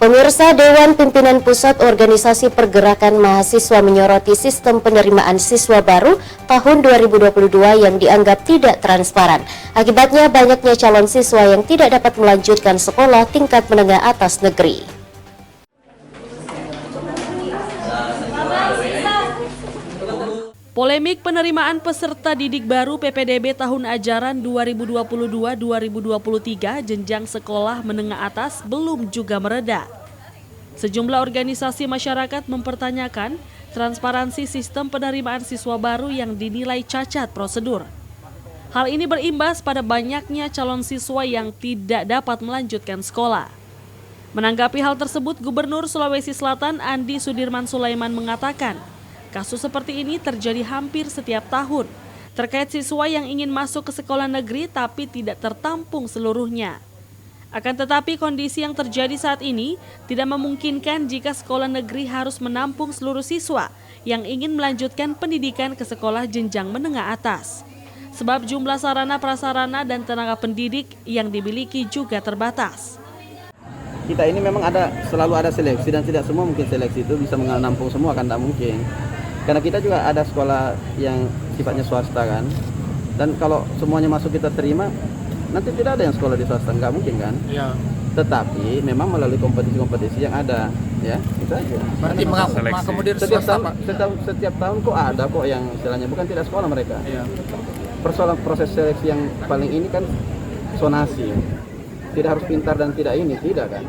Pemirsa, Dewan Pimpinan Pusat Organisasi Pergerakan Mahasiswa menyoroti sistem penerimaan siswa baru tahun 2022 yang dianggap tidak transparan. Akibatnya banyaknya calon siswa yang tidak dapat melanjutkan sekolah tingkat menengah atas negeri. Polemik penerimaan peserta didik baru PPDB tahun ajaran 2022-2023 jenjang sekolah menengah atas belum juga mereda. Sejumlah organisasi masyarakat mempertanyakan transparansi sistem penerimaan siswa baru yang dinilai cacat prosedur. Hal ini berimbas pada banyaknya calon siswa yang tidak dapat melanjutkan sekolah. Menanggapi hal tersebut, Gubernur Sulawesi Selatan Andi Sudirman Sulaiman mengatakan, kasus seperti ini terjadi hampir setiap tahun terkait siswa yang ingin masuk ke sekolah negeri tapi tidak tertampung seluruhnya. Akan tetapi kondisi yang terjadi saat ini tidak memungkinkan jika sekolah negeri harus menampung seluruh siswa yang ingin melanjutkan pendidikan ke sekolah jenjang menengah atas. Sebab jumlah sarana prasarana dan tenaga pendidik yang dimiliki juga terbatas. Kita ini memang selalu ada seleksi dan tidak semua mungkin seleksi itu bisa menampung semua, kan tidak mungkin. Karena kita juga ada sekolah yang sifatnya swasta kan, dan kalau semuanya masuk kita terima, nanti tidak ada yang sekolah di swasta, nggak mungkin kan? Iya. Tetapi memang melalui kompetisi-kompetisi yang ada, ya itu aja. Berarti mengakomodir setiap tahun kok ada kok yang istilahnya bukan tidak sekolah mereka. Iya. Persoalan proses seleksi yang paling ini kan zonasi, tidak harus pintar dan tidak kan?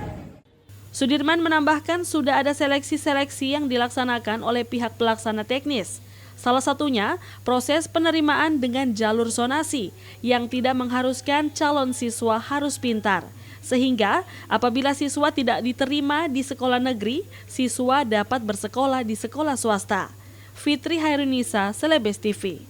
Sudirman menambahkan sudah ada seleksi-seleksi yang dilaksanakan oleh pihak pelaksana teknis. Salah satunya proses penerimaan dengan jalur zonasi yang tidak mengharuskan calon siswa harus pintar. Sehingga apabila siswa tidak diterima di sekolah negeri, siswa dapat bersekolah di sekolah swasta. Fitri Hairunisa, Celebes TV.